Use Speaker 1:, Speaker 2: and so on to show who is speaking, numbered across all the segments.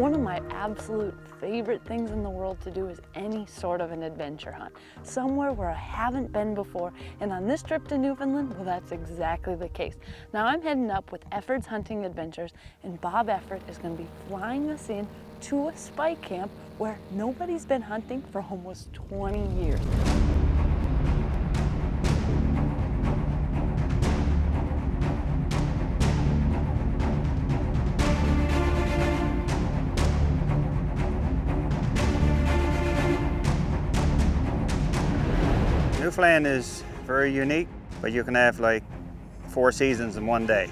Speaker 1: One of my absolute favorite things in the world to do is any sort of an adventure hunt. Somewhere where I haven't been before, and on this trip to Newfoundland, well, that's exactly the case. Now I'm heading up with Effort's Hunting Adventures, and Bob Effort is going to be flying us in to a spike camp where nobody's been hunting for almost 20 years.
Speaker 2: Newfoundland is very unique, but you can have like 4 seasons in one day.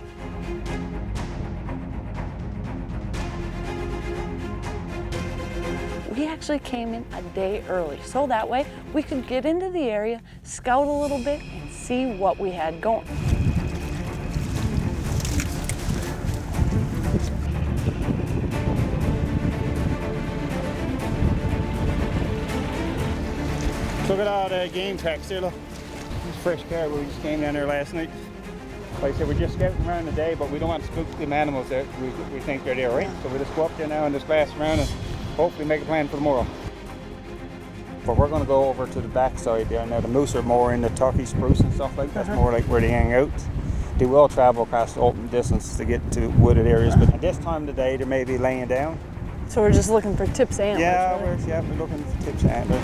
Speaker 1: We actually came in a day early, so that way we could get into the area, scout a little bit, and see what we had going.
Speaker 2: Look at all the game tracks there, look. This fresh caribou, we just came down there last night. Like I said, we're just scouting around the day, but we don't want to spook them animals that we think they're there, right? So we just go up there now and just blast around and hopefully make a plan for tomorrow. But we're going to go over to the back side there. Now the moose are more in the turkey spruce and stuff like that. That's more like where they hang out. They will travel across the open distance to get to wooded areas, but at this time of the day they may be laying down.
Speaker 1: So we're just looking for tips antlers,
Speaker 2: yeah,
Speaker 1: right?
Speaker 2: we're looking for tips antlers.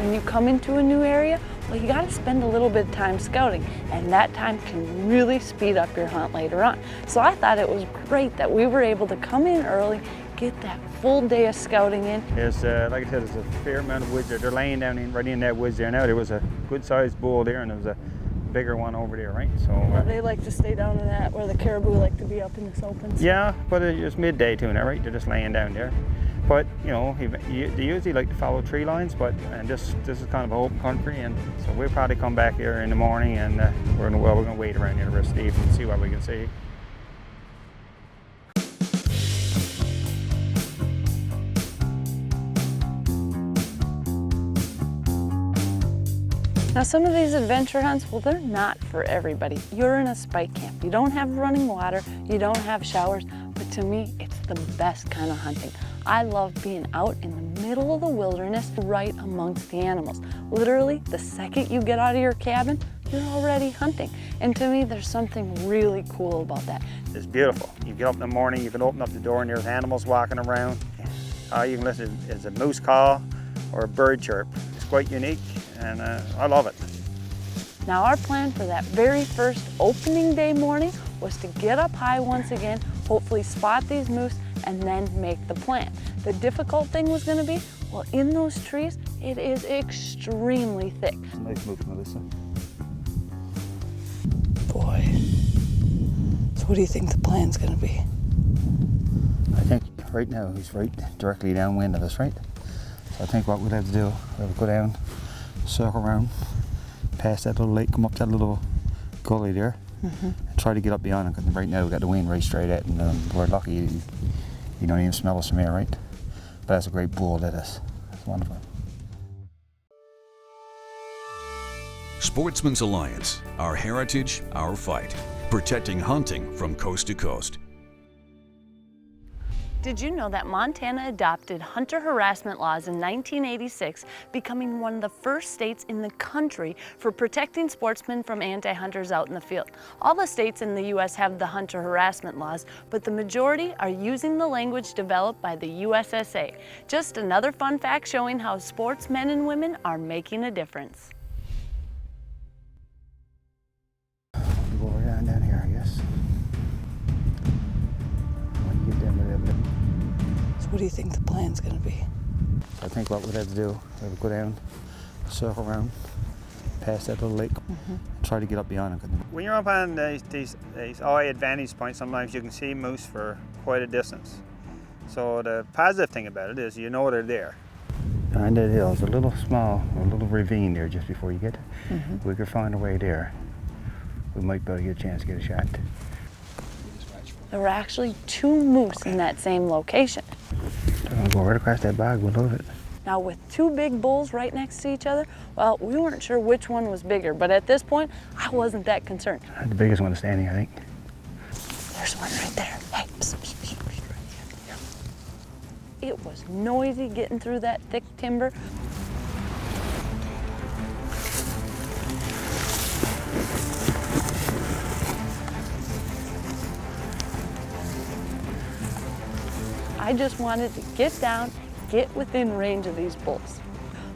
Speaker 1: When you come into a new area, well, you got to spend a little bit of time scouting, and that time can really speed up your hunt later on. So I thought it was great that we were able to come in early, get that full day of scouting in.
Speaker 2: There's, like I said, there's a fair amount of woods there. They're laying down right in that woods there now. There was a good-sized bull there, and there was a bigger one over there, right? So
Speaker 1: they like to stay down in that, where the caribou like to be up in this open space.
Speaker 2: Yeah, but it's midday too now, right? They're just laying down there. But you know, they usually like to follow tree lines, and this is kind of open country, and so we'll probably come back here in the morning, and we're gonna wait around here the rest of the evening and see what we can see.
Speaker 1: Now some of these adventure hunts, well, they're not for everybody. You're in a spike camp. You don't have running water, you don't have showers, but to me, it's the best kind of hunting. I love being out in the middle of the wilderness, right amongst the animals. Literally, the second you get out of your cabin, you're already hunting. And to me, there's something really cool about that.
Speaker 2: It's beautiful. You get up in the morning, you can open up the door and there's animals walking around. All you can listen is a moose call or a bird chirp. It's quite unique, and I love it.
Speaker 1: Now our plan for that very first opening day morning was to get up high once again, hopefully spot these moose, and then make the plan. The difficult thing was going to be, well, in those trees, it is extremely thick.
Speaker 2: It's a nice moose, Melissa.
Speaker 1: Boy. So what do you think the plan's going to be?
Speaker 2: I think right now he's right directly downwind of us, right? So I think what we'll have to do, we'll go down, circle around, past that little lake, come up that little gully there, and try to get up beyond it, because right now we've got the wind right straight at, and we're lucky you don't even smell us from here, right? But that's a great bull, that is. That's wonderful.
Speaker 3: Sportsman's Alliance, our heritage, our fight. Protecting hunting from coast to coast.
Speaker 1: Did you know that Montana adopted hunter harassment laws in 1986, becoming one of the first states in the country for protecting sportsmen from anti-hunters out in the field? All the states in the U.S. have the hunter harassment laws, but the majority are using the language developed by the USSA. Just another fun fact showing how sportsmen and women are making a difference.
Speaker 2: Go over down here, I guess.
Speaker 1: What do you think the plan's going to be?
Speaker 2: I think what we'll have to do, we'll go down, circle around, past that little lake, and try to get up beyond it. When you're up on these eye advantage points, sometimes you can see moose for quite a distance. So the positive thing about it is you know they're there. Behind that hill is a little ravine there just before you get. We could find a way there. We might be able to get a chance to get a shot.
Speaker 1: There were actually 2 moose in that same location.
Speaker 2: I'm going to go right across that bog, we'll load it.
Speaker 1: Now with two big bulls right next to each other, well, we weren't sure which one was bigger, but at this point, I wasn't that concerned.
Speaker 2: The biggest one standing, I think.
Speaker 1: There's one right there. Hey, psst, psst, psst, psst, right here. It was noisy getting through that thick timber. I just wanted to get down, get within range of these bulls.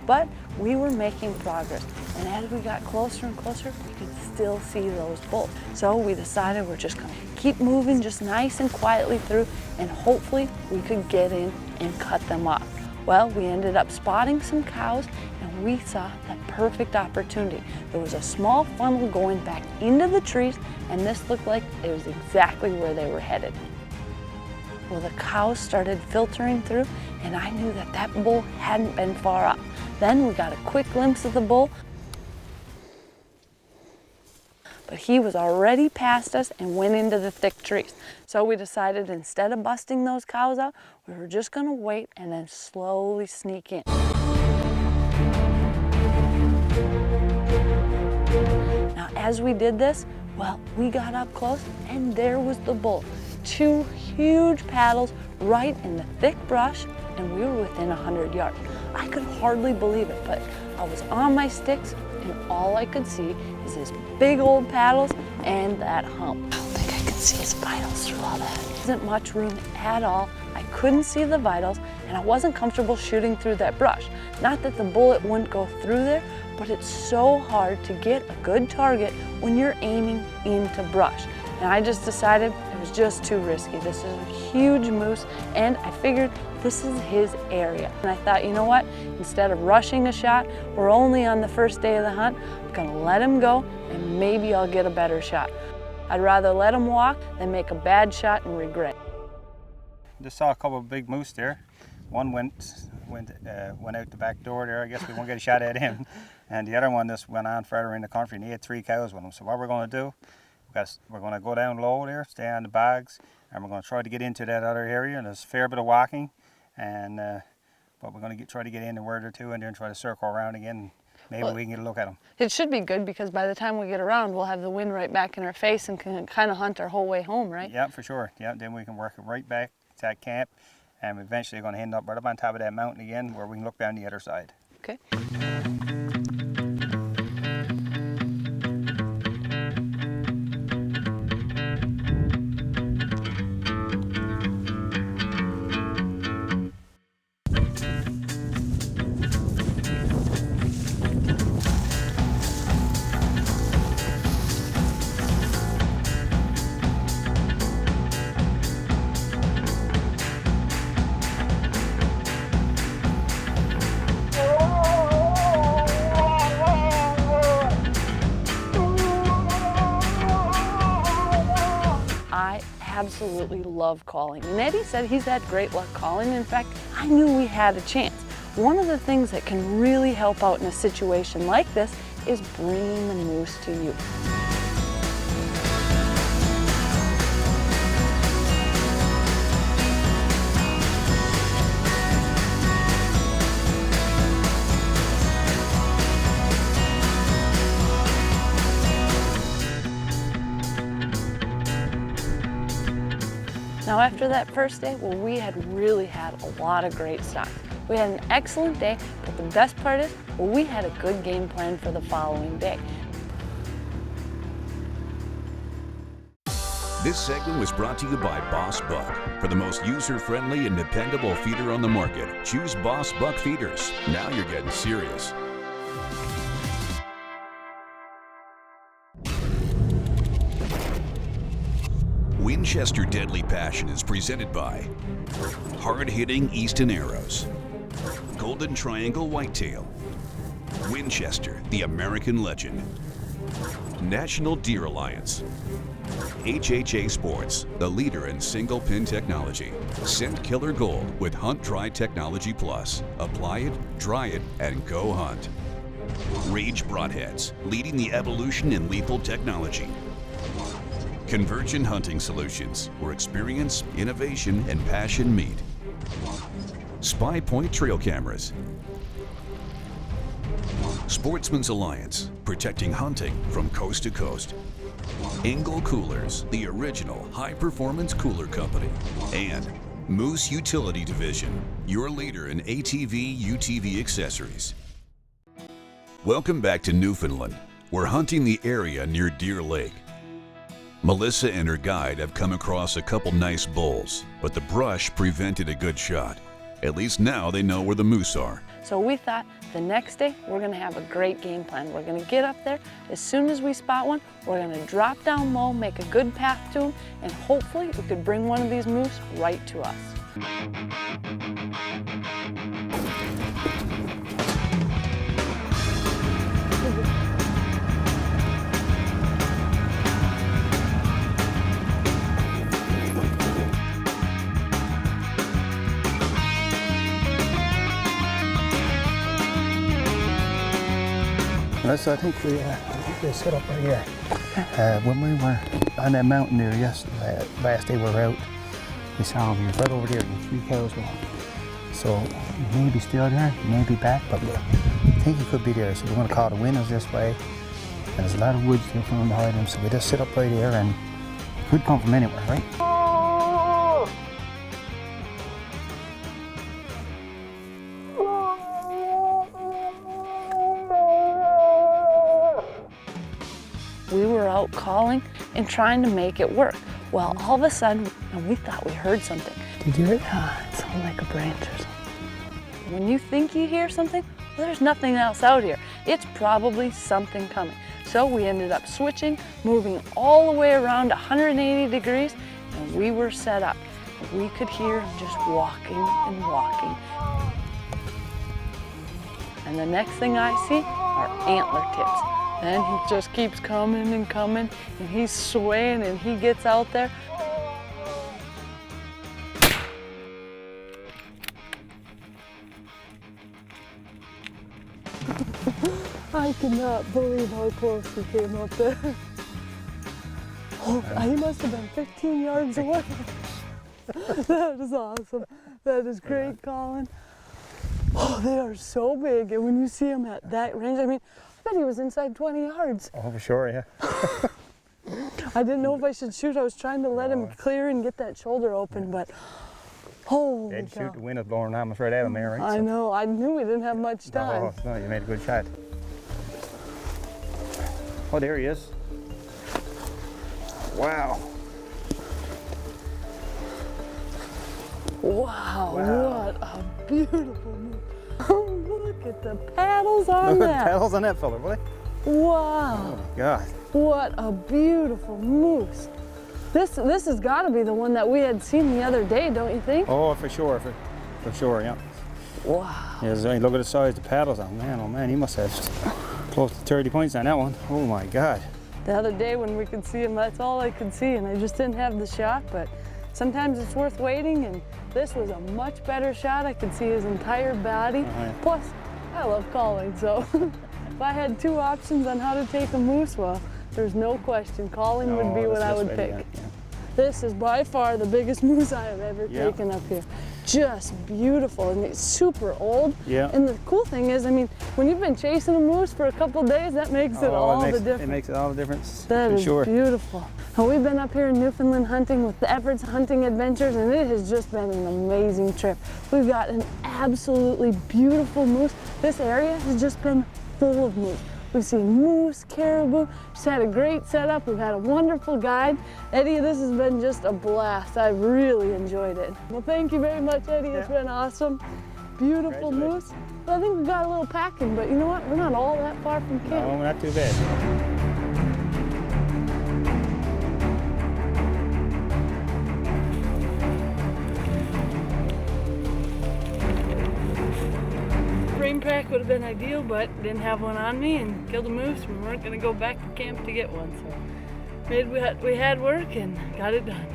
Speaker 1: But we were making progress, and as we got closer and closer, we could still see those bulls. So we decided we're just gonna keep moving just nice and quietly through, and hopefully we could get in and cut them off. Well, we ended up spotting some cows, and we saw the perfect opportunity. There was a small funnel going back into the trees, and this looked like it was exactly where they were headed. Well, the cows started filtering through, and I knew that that bull hadn't been far off. Then we got a quick glimpse of the bull, but he was already past us and went into the thick trees. So we decided instead of busting those cows out, we were just gonna wait and then slowly sneak in. Now, as we did this, well, we got up close, and there was the bull. Two huge paddles right in the thick brush, and we were within 100 yards. I could hardly believe it, but I was on my sticks, and all I could see is his big old paddles and that hump. I don't think I could see his vitals through all that. There wasn't much room at all. I couldn't see the vitals, and I wasn't comfortable shooting through that brush. Not that the bullet wouldn't go through there, but it's so hard to get a good target when you're aiming into brush. And I just decided it was just too risky. This is a huge moose, and I figured this is his area. And I thought, you know what? Instead of rushing a shot, we're only on the first day of the hunt. I'm gonna let him go, and maybe I'll get a better shot. I'd rather let him walk than make a bad shot and regret.
Speaker 2: Just saw a couple of big moose there. One went out the back door there. I guess we won't get a shot at him. And the other one just went on further in the country, and he had 3 cows with him. So what we're gonna do, we're going to go down low there, stay on the bags, and we're going to try to get into that other area. And there's a fair bit of walking, and but we're going to try to get in a word or two, and then try to circle around again. Maybe we can get a look at them.
Speaker 1: It should be good, because by the time we get around, we'll have the wind right back in our face and can kind of hunt our whole way home, right?
Speaker 2: Yeah, for sure. Yeah, then we can work it right back to that camp, and we're eventually going to end up right up on top of that mountain again, where we can look down the other side.
Speaker 1: Okay. I absolutely love calling, and Eddie said he's had great luck calling. In fact, I knew we had a chance. One of the things that can really help out in a situation like this is bringing the moose to you. Now after that first day, well, we had really had a lot of great stock. We had an excellent day, but the best part is, well, we had a good game plan for the following day.
Speaker 3: This segment was brought to you by Boss Buck. For the most user-friendly and dependable feeder on the market, choose Boss Buck feeders. Now you're getting serious. Winchester Deadly Passion is presented by hard-hitting Easton Arrows, Golden Triangle Whitetail, Winchester, the American legend, National Deer Alliance, HHA Sports, the leader in single pin technology, Scent Killer Gold with Hunt Dry Technology Plus. Apply it, dry it, and go hunt. Rage Broadheads, leading the evolution in lethal technology. Convergent Hunting Solutions, where experience, innovation, and passion meet. Spy Point trail cameras. Sportsman's Alliance, protecting hunting from coast to coast. Engel Coolers, the original high-performance cooler company. And Moose Utility Division, your leader in ATV, UTV accessories. Welcome back to Newfoundland. We're hunting the area near Deer Lake. Melissa and her guide have come across a couple nice bulls, but the brush prevented a good shot. At least now they know where the moose are.
Speaker 1: So we thought the next day we're gonna have a great game plan. We're gonna get up there, as soon as we spot one, we're gonna drop down low, make a good path to them, and hopefully we could bring one of these moose right to us.
Speaker 2: So I think they set up right here. When we were on that mountain there yesterday, last day we were out, we saw them right over there, the 3 cows going. So maybe still there, maybe back, but I think he could be there. So we're going to call the windows this way. And there's a lot of wood still from behind him, so we just sit up right here and could come from anywhere, right?
Speaker 1: We were out calling and trying to make it work. Well, all of a sudden, and we thought we heard something.
Speaker 2: Did you hear it?
Speaker 1: It sounded like a branch or something. When you think you hear something, well, there's nothing else out here. It's probably something coming. So we ended up switching, moving all the way around 180 degrees, and we were set up. We could hear him just walking and walking. And the next thing I see are antler tips. And he just keeps coming and coming, and he's swaying, and he gets out there. I cannot believe how close he came up there. Oh, he must have been 15 yards away. That is awesome. That is great, Colin. Oh, they are so big, and when you see them at that range, I mean, I bet he was inside 20 yards.
Speaker 2: Oh, for sure, yeah.
Speaker 1: I didn't know if I should shoot. I was trying to let him clear and get that shoulder open, but holy
Speaker 2: They'd
Speaker 1: cow.
Speaker 2: shoot, the wind was blowing almost right at him there, right?
Speaker 1: I know. I knew we didn't have much time.
Speaker 2: Oh, no, you made a good shot. Oh, there he is. Wow.
Speaker 1: Wow, what a beautiful move. Oh, look at the paddles on
Speaker 2: Look at
Speaker 1: that.
Speaker 2: the paddles on that fella, boy.
Speaker 1: Wow.
Speaker 2: Oh, my God.
Speaker 1: What a beautiful moose. This has got to be the one that we had seen the other day, don't you think?
Speaker 2: Oh, for sure, for sure, yeah.
Speaker 1: Wow.
Speaker 2: Yeah, look at the size of the paddles on. Oh man, he must have close to 30 points on that one. Oh my God.
Speaker 1: The other day when we could see him, that's all I could see, and I just didn't have the shot, but sometimes it's worth waiting, and this was a much better shot. I could see his entire body. Plus, I love calling, so if I had 2 options on how to take a moose, well, there's no question. Calling would be what I would pick.
Speaker 2: Yeah.
Speaker 1: This is by far the biggest moose I have ever taken up here. Just beautiful, and it's super old.
Speaker 2: Yeah.
Speaker 1: And the cool thing is, I mean, when you've been chasing a moose for a couple of days, that makes it all the difference.
Speaker 2: It makes it all the difference,
Speaker 1: That
Speaker 2: for
Speaker 1: is
Speaker 2: sure.
Speaker 1: beautiful. Now, we've been up here in Newfoundland hunting with the Everett's Hunting Adventures, and it has just been an amazing trip. We've got an absolutely beautiful moose. This area has just been full of moose. We've seen moose, caribou, just had a great setup. We've had a wonderful guide. Eddie, this has been just a blast. I've really enjoyed it. Well, thank you very much, Eddie. It's been awesome. Beautiful moose. Well, I think we got a little packing, but you know what? We're not all that far from camp.
Speaker 2: No, not too bad.
Speaker 1: Rain pack would have been ideal, but didn't have one on me and killed a moose. We weren't going to go back to camp to get one, so we had work and got it done.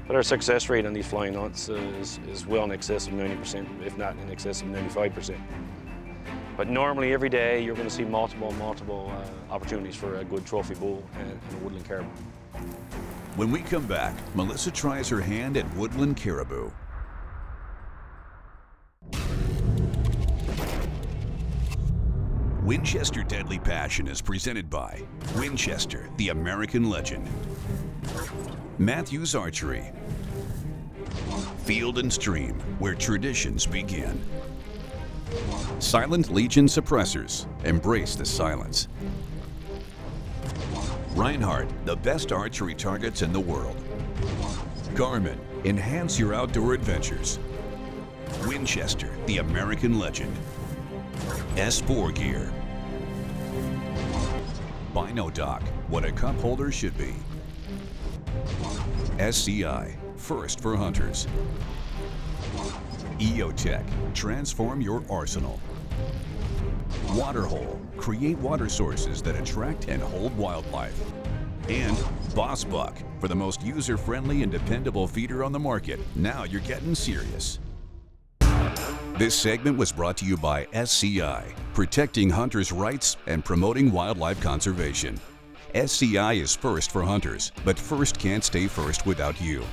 Speaker 4: But our success rate on these flying hunts is well in excess of 90%, if not in excess of 95%. But normally every day you're going to see multiple opportunities for a good trophy bull and a woodland caribou.
Speaker 3: When we come back, Melissa tries her hand at woodland caribou. Winchester Deadly Passion is presented by Winchester, the American legend. Matthews Archery. Field and Stream, where traditions begin. Silent Legion Suppressors. Embrace the silence. Reinhardt, the best archery targets in the world. Garmin, enhance your outdoor adventures. Winchester, the American legend. S4 Gear. Binodoc, what a cup holder should be. SCI, first for hunters. EOTech, transform your arsenal. Waterhole, create water sources that attract and hold wildlife. And Boss Buck, for the most user-friendly and dependable feeder on the market. Now you're getting serious. This segment was brought to you by SCI, protecting hunters' rights and promoting wildlife conservation. SCI is first for hunters, but first can't stay first without you.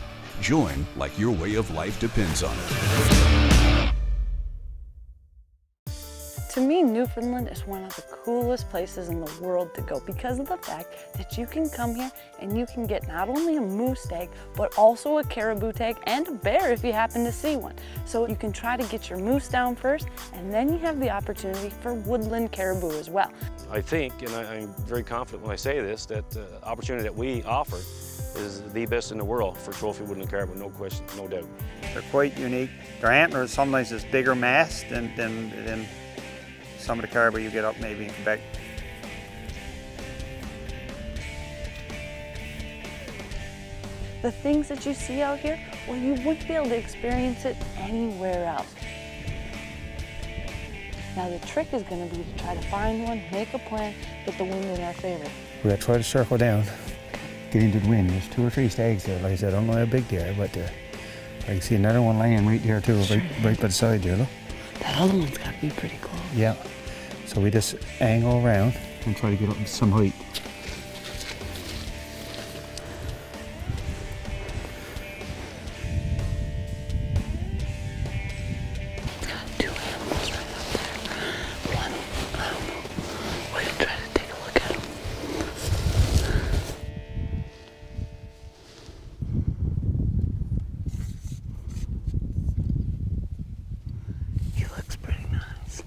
Speaker 3: Join like your way of life depends on it.
Speaker 1: To me, Newfoundland is one of the coolest places in the world to go because of the fact that you can come here and you can get not only a moose tag, but also a caribou tag and a bear if you happen to see one. So you can try to get your moose down first, and then you have the opportunity for woodland caribou as well.
Speaker 4: I think, and I'm very confident when I say this, that the opportunity that we offer is the best in the world for trophy woodland caribou, no question, no doubt.
Speaker 2: They're quite unique. Their antlers sometimes is bigger mass than some of the caribou you get up maybe in Quebec.
Speaker 1: The things that you see out here, well, you wouldn't be able to experience it anywhere else. Now the trick is going to be to try to find one, make a plan, get the wind in our favor.
Speaker 2: We're gonna try to circle down, get into the wind. There's 2 or 3 stags there. Like I said, I don't know how big they are, but I can see another one laying right there too, right by the side there, look.
Speaker 1: That other one's got to be pretty close.
Speaker 2: Yeah. So we just angle around and try to get up to some height.
Speaker 1: Got 2 animals right up there. One, we can try to take a look at him. He looks pretty nice.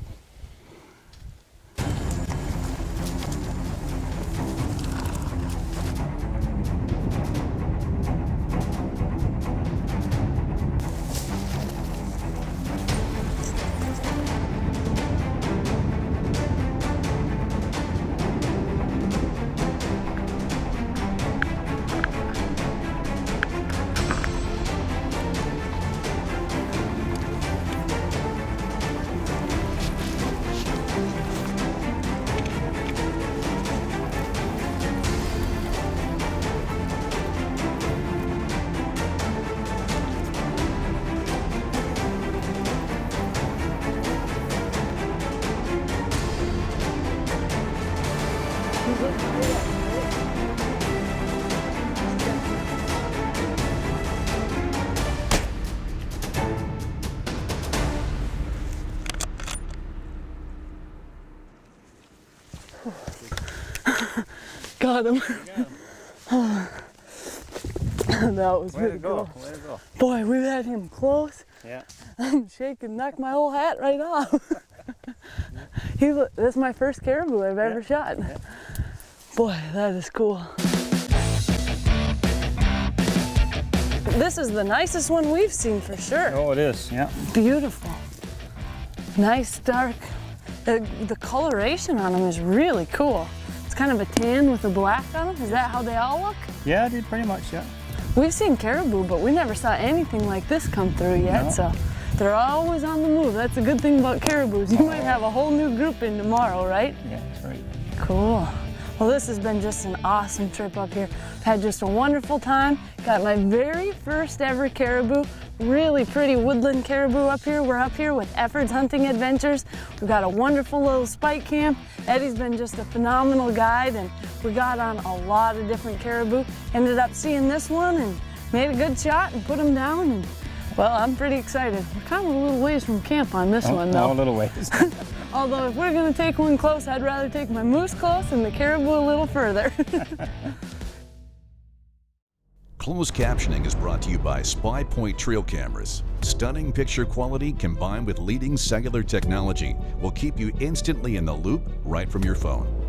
Speaker 1: Got him. That was pretty cool.
Speaker 2: Way to go.
Speaker 1: Boy, we've had him close.
Speaker 2: Yeah.
Speaker 1: I'm shaking, knocked my whole hat right off. That's my first caribou I've ever shot.
Speaker 2: Yeah.
Speaker 1: Boy, that is cool. This is the nicest one we've seen for sure.
Speaker 2: Oh, it is, yeah.
Speaker 1: Beautiful. Nice dark. The coloration on them is really cool. It's kind of a tan with a black on them. Is that how they all look?
Speaker 2: Yeah, they pretty much, yeah.
Speaker 1: We've seen caribou, but we never saw anything like this come through yet,
Speaker 2: No.
Speaker 1: so they're always on the move. That's a good thing about caribous. You might have a whole new group in tomorrow, right?
Speaker 2: Yeah, that's right.
Speaker 1: Cool. Well, this has been just an awesome trip up here. Had just a wonderful time. Got my very first ever caribou really pretty woodland caribou up here. We're up here with Effords Hunting Adventures. We've got a wonderful little spike camp. Eddie's been just a phenomenal guide, and we got on a lot of different caribou. Ended up seeing this one and made a good shot and put him down. And well, I'm pretty excited. We're kind of a little ways from camp on this one, though.
Speaker 2: A little ways.
Speaker 1: Although if we're going to take one close, I'd rather take my moose close and the caribou a little further.
Speaker 3: Closed captioning is brought to you by Spy Point Trail Cameras. Stunning picture quality combined with leading cellular technology will keep you instantly in the loop right from your phone.